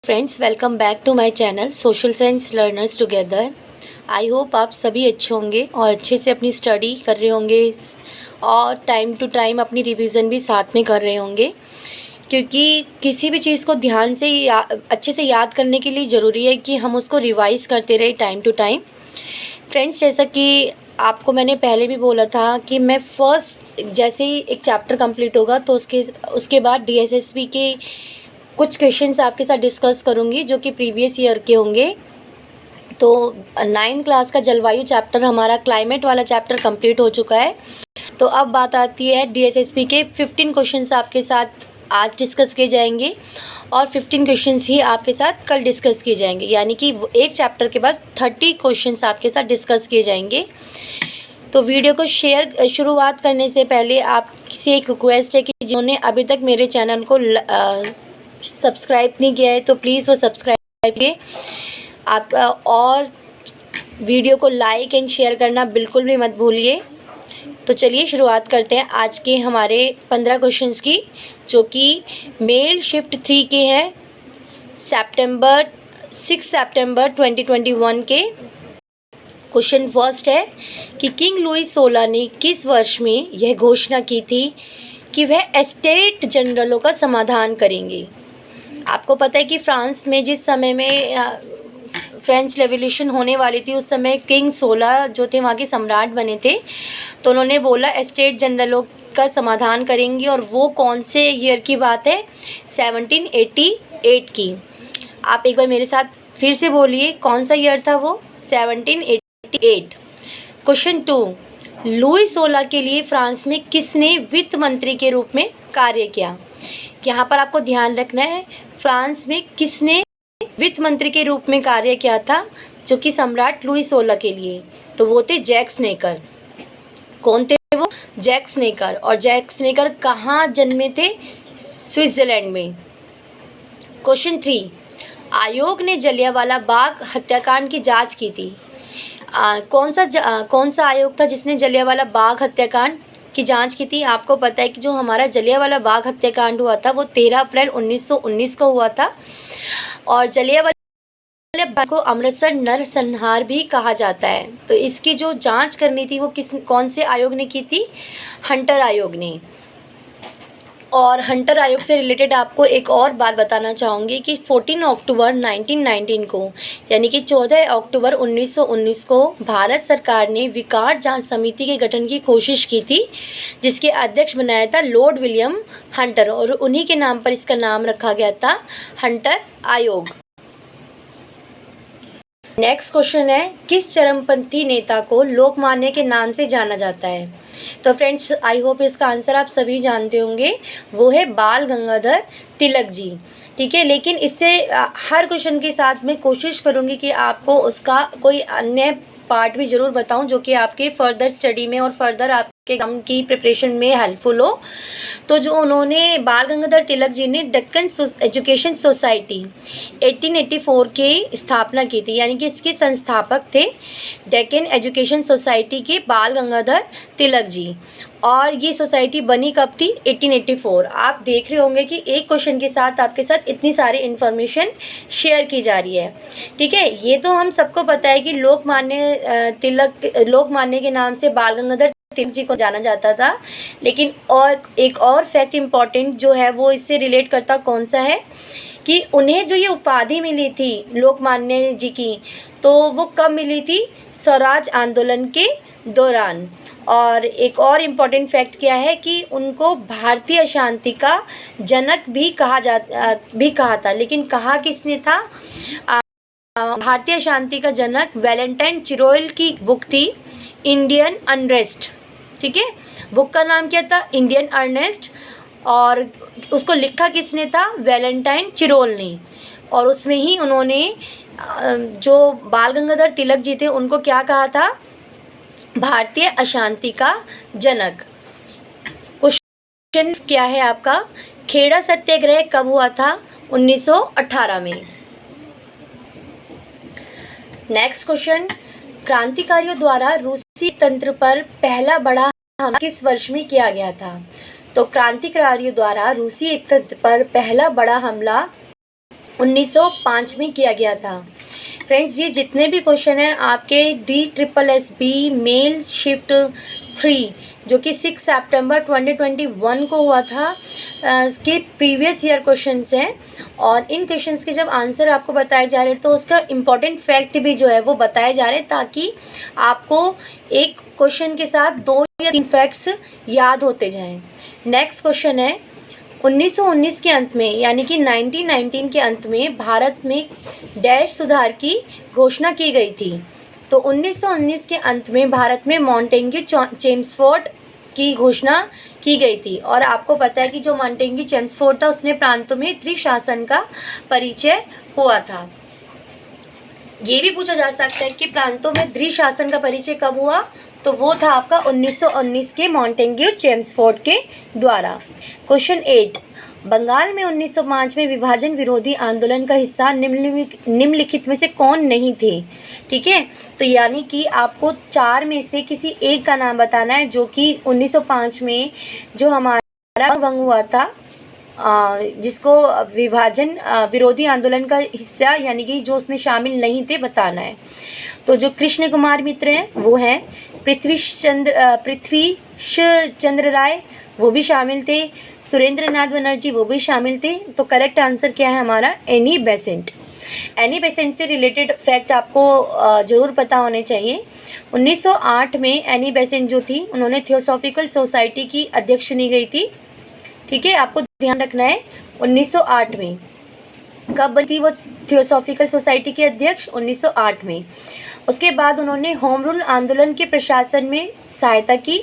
Friends, welcome back to my channel social science learners together. I hope आप सभी अच्छे होंगे और अच्छे से अपनी स्टडी कर रहे होंगे और टाइम टू टाइम अपनी रिवीजन भी साथ में कर रहे होंगे, क्योंकि किसी भी चीज़ को ध्यान से अच्छे से याद करने के लिए ज़रूरी है कि हम उसको रिवाइज़ करते रहे टाइम टू टाइम। फ्रेंड्स, जैसा कि आपको मैंने पहले भी बोला था कि मैं फ़र्स्ट जैसे ही एक चैप्टर कंप्लीट होगा तो उसके बाद डीएसएसबी के कुछ क्वेश्चंस आपके साथ डिस्कस करूंगी जो कि प्रीवियस ईयर के होंगे। तो 9th क्लास का जलवायु चैप्टर, हमारा क्लाइमेट वाला चैप्टर कंप्लीट हो चुका है। तो अब बात आती है डीएसएसबी के 15 क्वेश्चंस आपके साथ आज डिस्कस किए जाएंगे और 15 क्वेश्चंस ही आपके साथ कल डिस्कस किए जाएंगे, यानी कि एक चैप्टर के बाद 30 क्वेश्चंस आपके साथ डिस्कस किए जाएंगे। तो वीडियो को शुरुआत करने से पहले आपसे एक रिक्वेस्ट है कि जिन्होंने अभी तक मेरे चैनल को सब्सक्राइब नहीं किया है तो प्लीज़ वो सब्सक्राइब कीजिए आप, और वीडियो को लाइक एंड शेयर करना बिल्कुल भी मत भूलिए। तो चलिए शुरुआत करते हैं आज के हमारे 15 क्वेश्चंस की, जो कि मेल शिफ्ट 3 के हैं 6 सितंबर 2021 के। क्वेश्चन फर्स्ट है कि किंग लुई 16 ने किस वर्ष में यह घोषणा की थी कि वह एस्टेट जनरलों का समाधान करेंगे। आपको पता है कि फ्रांस में जिस समय में फ्रेंच रेवोल्यूशन होने वाली थी, उस समय किंग 16 जो थे वहाँ के सम्राट बने थे, तो उन्होंने बोला एस्टेट जनरलों का समाधान करेंगे। और वो कौन से ईयर की बात है? 1788 की। आप एक बार मेरे साथ फिर से बोलिए, कौन सा ईयर था वो? 1788। क्वेश्चन 2, लुई 16 के लिए फ्रांस में किसने वित्त मंत्री के रूप में कार्य किया? यहाँ पर आपको ध्यान रखना है, फ्रांस में किसने वित्त मंत्री के रूप में कार्य किया था जो कि सम्राट लुई 16 के लिए? तो वो थे जैक्स नेकर। कौन थे वो? जैक्स नेकर। और जैक्स नेकर कहाँ जन्मे थे? स्विट्जरलैंड में। क्वेश्चन 3, आयोग ने जलियांवाला बाग हत्याकांड की जांच की थी। कौन सा आयोग था जिसने जलियांवाला बाग हत्याकांड की जांच की थी? आपको पता है कि जो हमारा जलियांवाला बाग हत्याकांड हुआ था वो 13 अप्रैल 1919 को हुआ था। और जलियांवाला बाग को अमृतसर नरसंहार भी कहा जाता है। तो इसकी जो जांच करनी थी वो कौन से आयोग ने की थी? हंटर आयोग ने। और हंटर आयोग से रिलेटेड आपको एक और बात बताना चाहूँगी कि 14 अक्टूबर 1919 को, यानी कि 14 अक्टूबर 1919 को भारत सरकार ने विकार जांच समिति के गठन की कोशिश की थी, जिसके अध्यक्ष बनाया था लॉर्ड विलियम हंटर, और उन्हीं के नाम पर इसका नाम रखा गया था हंटर आयोग। नेक्स्ट क्वेश्चन है, किस चरमपंथी नेता को लोकमान्य के नाम से जाना जाता है? तो फ्रेंड्स, आई होप इसका आंसर आप सभी जानते होंगे, वो है बाल गंगाधर तिलक जी। ठीक है, लेकिन इससे हर क्वेश्चन के साथ मैं कोशिश करूँगी कि आपको उसका कोई अन्य पार्ट भी ज़रूर बताऊं जो कि आपके फर्दर स्टडी में और फर्दर आपके एग्जाम की प्रिपरेशन में हेल्पफुल हो। तो जो उन्होंने बाल गंगाधर तिलक जी ने डेक्कन एजुकेशन सोसाइटी 1884 की स्थापना की थी, यानी कि इसके संस्थापक थे डेक्कन एजुकेशन सोसाइटी के बाल गंगाधर तिलक जी। और ये सोसाइटी बनी कब थी? 1884। आप देख रहे होंगे कि एक क्वेश्चन के साथ आपके साथ इतनी सारी इन्फॉर्मेशन शेयर की जा रही है। ठीक है, ये तो हम सबको पता है कि लोकमान्य के नाम से बाल गंगाधर तिलक जी को जाना जाता था, लेकिन और एक और फैक्ट इम्पॉर्टेंट जो है वो इससे रिलेट करता कौन सा है कि उन्हें जो ये उपाधि मिली थी लोकमान्य जी की, तो वो कब मिली थी? स्वराज आंदोलन के दौरान। और एक और इम्पॉर्टेंट फैक्ट क्या है कि उनको भारतीय अशांति का जनक भी कहा था, लेकिन कहा किसने था? भारतीय शांति का जनक वैलेंटाइन चिरोल की बुक थी इंडियन अनरेस्ट। ठीक है, बुक का नाम क्या था? Indian unrest. और उसको लिखा किसने था? वैलेंटाइन चिरोल ने। और उसमें ही उन्होंने जो बाल गंगाधर तिलक जी थे उनको क्या कहा था? भारतीय अशांति का जनक। क्वेश्चन क्या है आपका? खेड़ा सत्याग्रह कब हुआ था? 1918 में। नेक्स्ट क्वेश्चन, क्रांतिकारियों द्वारा रूसी तंत्र पर पहला बड़ा हमला किस वर्ष में किया गया था? तो क्रांतिकारियों द्वारा रूसी तंत्र पर पहला बड़ा हमला 1905 में किया गया था। फ्रेंड्स, ये जितने भी क्वेश्चन हैं आपके DSSB मेल शिफ्ट 3 जो कि 6 सितंबर 2021 को हुआ था, इसके प्रीवियस ईयर क्वेश्चंस हैं। और इन क्वेश्चंस के जब आंसर आपको बताए जा रहे हैं तो उसका इम्पॉर्टेंट फैक्ट भी जो है वो बताए जा रहे हैं, ताकि आपको एक क्वेश्चन के साथ 2 या 3 फैक्ट्स याद होते जाएं। नेक्स्ट क्वेश्चन है, 1919 के अंत में यानी कि 1919 के अंत में भारत में डैश सुधार की घोषणा की गई थी। तो 1919 के अंत में भारत में मॉन्टेग्यू चेम्सफोर्ड की घोषणा की गई थी। और आपको पता है कि जो मॉन्टेग्यू चेम्सफोर्ड था उसने प्रांतों में त्रिशासन का परिचय हुआ था। ये भी पूछा जा सकता है कि प्रांतों में त्रिशासन का परिचय कब हुआ, तो वो था आपका 1919 के मॉन्टेग्यू चेम्सफोर्ड के द्वारा। क्वेश्चन 8, बंगाल में 1905 में विभाजन विरोधी आंदोलन का हिस्सा निम्नलिखित में से कौन नहीं थे? ठीक है, तो यानी कि आपको 4 में से किसी एक का नाम बताना है जो कि 1905 में जो हमारा भंग हुआ था, जिसको विभाजन विरोधी आंदोलन का हिस्सा यानी कि जो उसमें शामिल नहीं थे बताना है। तो जो कृष्ण कुमार मित्र हैं वो हैं पृथ्वीश चंद्र राय, वो भी शामिल थे। सुरेंद्र नाथ बनर्जी, वो भी शामिल थे। तो करेक्ट आंसर क्या है हमारा? Annie Besant. एनी बेसेंट से रिलेटेड फैक्ट आपको ज़रूर पता होने चाहिए। 1908 में एनी बेसेंट जो थी उन्होंने थियोसॉफिकल सोसाइटी की अध्यक्ष चुनी गई थी। ठीक है, आपको ध्यान रखना है 1908 में। कब बनी थी वो थियोसॉफिकल सोसाइटी के अध्यक्ष? 1908 में। उसके बाद उन्होंने होम रूल आंदोलन के प्रशासन में सहायता की।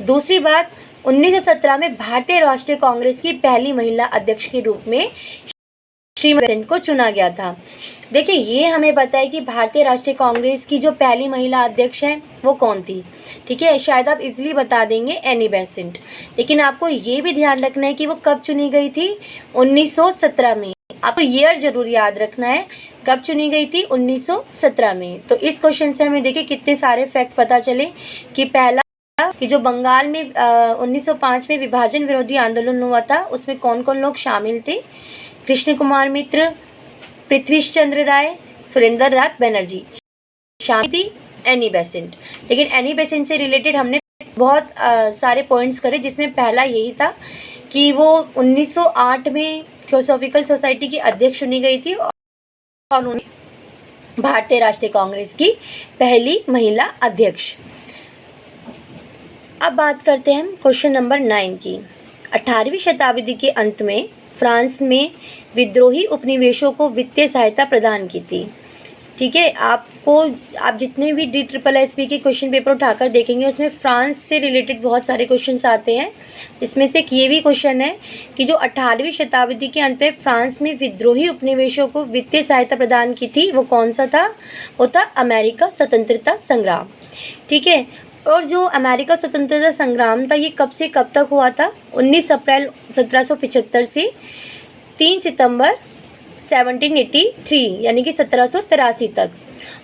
दूसरी बात, 1917 में भारतीय राष्ट्रीय कांग्रेस की पहली महिला अध्यक्ष के रूप में श्रीमती बेसेंट को चुना गया था। देखिए, ये हमें बताया कि भारतीय राष्ट्रीय कांग्रेस की जो पहली महिला अध्यक्ष हैं वो कौन थी। ठीक है, शायद आप इजीली बता देंगे एनी बेसेंट, लेकिन आपको ये भी ध्यान रखना है कि वो कब चुनी गई थी? 1917 में। आपको ईयर जरूर याद रखना है, कब चुनी गई थी? 1917 में। तो इस क्वेश्चन से हमें देखिए कितने सारे फैक्ट पता चले कि पहला कि जो बंगाल में 1905 में विभाजन विरोधी आंदोलन हुआ था उसमें कौन कौन लोग शामिल थे? कृष्ण कुमार मित्र, पृथ्वीश चंद्र राय, सुरेंद्र नाथ बनर्जी शामिल थी। एनी बेसेंट, लेकिन एनी बेसेंट से रिलेटेड हमने बहुत सारे पॉइंट्स करे, जिसमें पहला यही था कि वो 1908 में थियोसॉफिकल सोसाइटी की अध्यक्ष चुनी गई थी और उन्होंने भारतीय राष्ट्रीय कांग्रेस की पहली महिला अध्यक्ष। अब बात करते हैं हम क्वेश्चन नंबर 9 की। 18वीं शताब्दी के अंत में फ्रांस में विद्रोही उपनिवेशों को वित्तीय सहायता प्रदान की थी। ठीक है, आप जितने भी DSSB के क्वेश्चन पेपर उठाकर देखेंगे उसमें फ्रांस से रिलेटेड बहुत सारे क्वेश्चंस आते हैं। इसमें से एक ये भी क्वेश्चन है कि जो 18वीं शताब्दी के अंत में फ्रांस में विद्रोही उपनिवेशों को वित्तीय सहायता प्रदान की थी, वो कौन सा था? वो था अमेरिका स्वतंत्रता संग्राम। ठीक है, और जो अमेरिका स्वतंत्रता संग्राम था ये कब से कब तक हुआ था? 19 अप्रैल 1775 से 3 सितंबर 1783 यानी कि 1783 तक।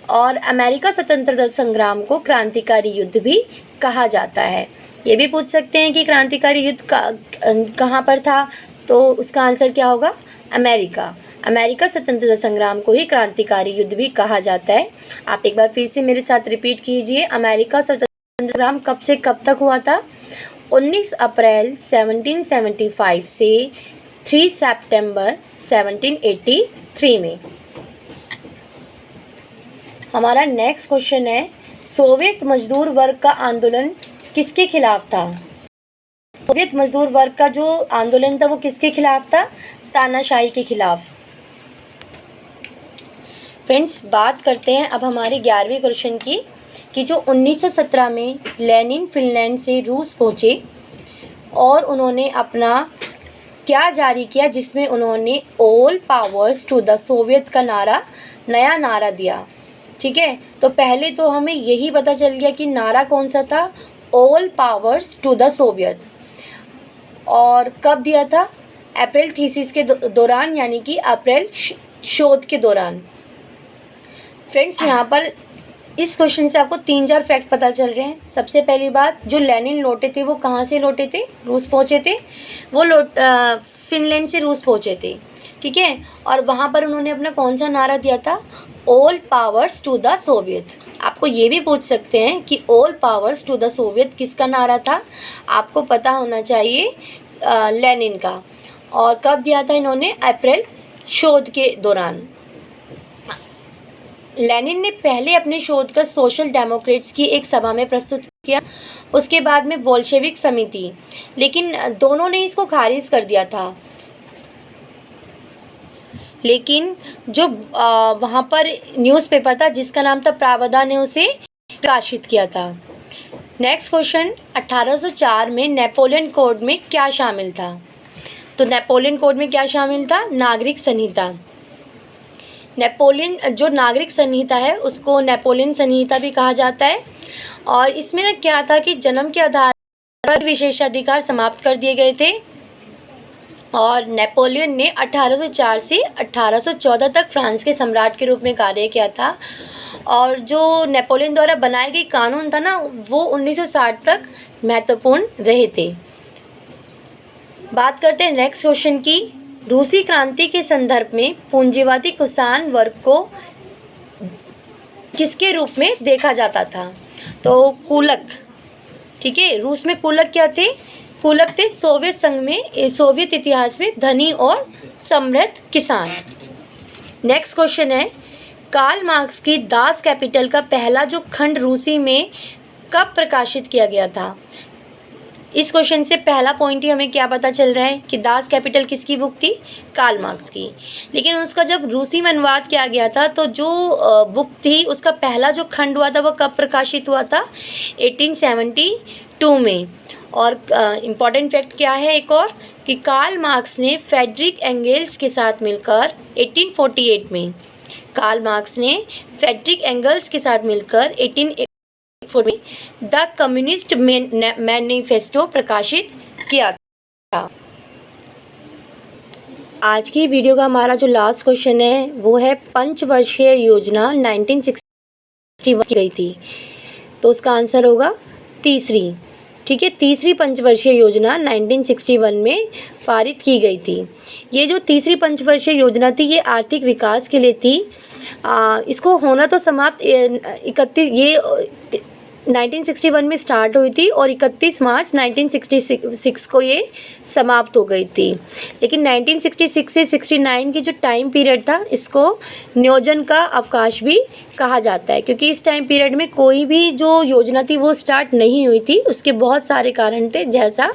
और अमेरिका स्वतंत्रता संग्राम को क्रांतिकारी युद्ध भी कहा जाता है। ये भी पूछ सकते हैं कि क्रांतिकारी युद्ध कहाँ पर था, तो उसका आंसर क्या होगा? अमेरिका स्वतंत्रता संग्राम को ही क्रांतिकारी युद्ध भी कहा जाता है। आप एक बार फिर से मेरे साथ रिपीट कीजिए, अमेरिका स्वतंत्रता संग्राम कब से कब तक हुआ था? 19 अप्रैल 1775 से 3 सितंबर 1783 में। हमारा नेक्स्ट क्वेश्चन है, सोवियत मजदूर वर्ग का आंदोलन किसके खिलाफ था? सोवियत मजदूर वर्ग का जो आंदोलन था वो किसके खिलाफ था? तानाशाही के खिलाफ। फ्रेंड्स, बात करते हैं अब हमारे 11वें क्वेश्चन की कि जो 1917 में लेनिन फिनलैंड से रूस पहुँचे और उन्होंने अपना क्या जारी किया, जिसमें उन्होंने all powers to the Soviet का नया नारा दिया। ठीक है, तो पहले तो हमें यही पता चल गया कि नारा कौन सा था? All powers to the Soviet. और कब दिया था? अप्रैल थीसिस के दौरान यानी कि अप्रैल शोध के दौरान। फ्रेंड्स, यहाँ पर इस क्वेश्चन से आपको 3-4 फैक्ट पता चल रहे हैं। सबसे पहली बात, जो लेनिन लौटे थे वो कहाँ से लौटे थे? रूस पहुँचे थे। वो फिनलैंड से रूस पहुँचे थे। ठीक है। और वहाँ पर उन्होंने अपना कौन सा नारा दिया था, all powers to the Soviet. आपको ये भी पूछ सकते हैं कि all powers to the Soviet किसका नारा था, आपको पता होना चाहिए लेनिन का। और कब दिया था इन्होंने, अप्रैल शोध के दौरान। लेनिन ने पहले अपने शोध का सोशल डेमोक्रेट्स की एक सभा में प्रस्तुत किया, उसके बाद में बोल्शेविक समिति, लेकिन दोनों ने इसको खारिज कर दिया था। लेकिन जो वहाँ पर न्यूज़पेपर था जिसका नाम था प्रावदा ने उसे प्रकाशित किया था। नेक्स्ट क्वेश्चन, 1804 में नेपोलियन कोड में क्या शामिल था। तो नेपोलियन कोड में क्या शामिल था, नागरिक संहिता। नेपोलियन जो नागरिक संहिता है उसको नेपोलियन संहिता भी कहा जाता है। और इसमें ना क्या था कि जन्म के आधार पर विशेषाधिकार समाप्त कर दिए गए थे। और नेपोलियन ने 1804 से 1814 तक फ्रांस के सम्राट के रूप में कार्य किया था। और जो नेपोलियन द्वारा बनाए गए कानून था ना, वो 1960 तक महत्वपूर्ण रहे थे। बात करते हैं नेक्स्ट क्वेश्चन की। रूसी क्रांति के संदर्भ में पूंजीवादी किसान वर्ग को किसके रूप में देखा जाता था। तो कुलक, ठीक है। रूस में कुलक क्या थे, कुलक थे सोवियत संघ में, सोवियत इतिहास में धनी और समृद्ध किसान। नेक्स्ट क्वेश्चन है, कार्ल मार्क्स की दास कैपिटल का पहला जो खंड रूसी में कब प्रकाशित किया गया था। इस क्वेश्चन से पहला पॉइंट ही हमें क्या पता चल रहा है कि दास कैपिटल किसकी बुक थी, कार्ल मार्क्स की। लेकिन उसका जब रूसी में अनुवाद किया गया था तो जो बुक थी उसका पहला जो खंड हुआ था वो कब प्रकाशित हुआ था, 1872 में। और इम्पॉर्टेंट फैक्ट क्या है एक और, कि कार्ल मार्क्स ने फ्रेडरिक एंगल्स के साथ मिलकर 1848 में, कार्ल मार्क्स ने फ्रेडरिक एंगल्स के साथ मिलकर 1848 में द कम्युनिस्ट मैनिफेस्टो प्रकाशित किया था। आज की वीडियो का हमारा जो लास्ट क्वेश्चन है वो है, पंचवर्षीय योजना 1961 की गई थी, तो उसका आंसर होगा तीसरी। ठीक है, तीसरी पंचवर्षीय योजना 1961 में पारित की गई थी। ये जो तीसरी पंचवर्षीय योजना थी ये आर्थिक विकास के लिए थी। इसको होना तो समाप्त 1961 में स्टार्ट हुई थी और 31 मार्च 1966 को ये समाप्त हो गई थी। लेकिन 1966 से 69 की जो टाइम पीरियड था इसको नियोजन का अवकाश भी कहा जाता है, क्योंकि इस टाइम पीरियड में कोई भी जो योजना थी वो स्टार्ट नहीं हुई थी। उसके बहुत सारे कारण थे, जैसा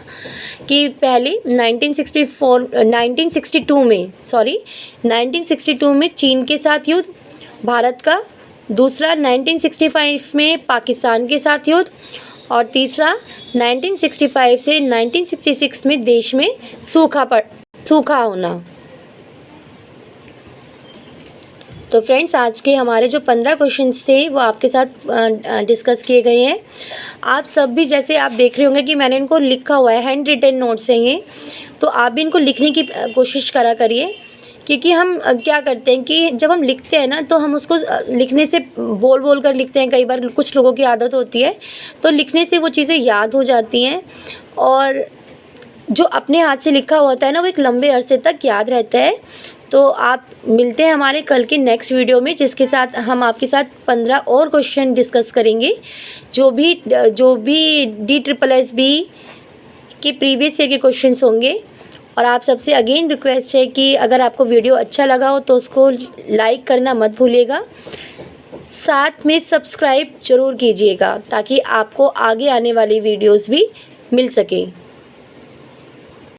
कि पहले 1962 में चीन के साथ युद्ध भारत का, दूसरा 1965 में पाकिस्तान के साथ युद्ध, और तीसरा 1965 से 1966 में देश में सूखा होना। तो फ्रेंड्स, आज के हमारे जो 15 क्वेश्चंस थे वो आपके साथ डिस्कस किए गए हैं। आप सब भी, जैसे आप देख रहे होंगे कि मैंने इनको लिखा हुआ है, हैंड रिटन नोट्स हैं ये, तो आप भी इनको लिखने की कोशिश करा करिए। क्योंकि हम क्या करते हैं कि जब हम लिखते हैं ना तो हम उसको लिखने से बोल कर लिखते हैं, कई बार कुछ लोगों की आदत होती है, तो लिखने से वो चीज़ें याद हो जाती हैं और जो अपने हाथ से लिखा होता है ना वो एक लंबे अरसे तक याद रहता है। तो आप मिलते हैं हमारे कल के नेक्स्ट वीडियो में, जिसके साथ हम आपके साथ 15 और क्वेश्चन डिस्कस करेंगे जो भी DSSB के प्रीवियस ईयर के क्वेश्चंस होंगे। और आप सबसे अगेन रिक्वेस्ट है कि अगर आपको वीडियो अच्छा लगा हो तो उसको लाइक करना मत भूलिएगा, साथ में सब्सक्राइब ज़रूर कीजिएगा ताकि आपको आगे आने वाली वीडियोस भी मिल सके।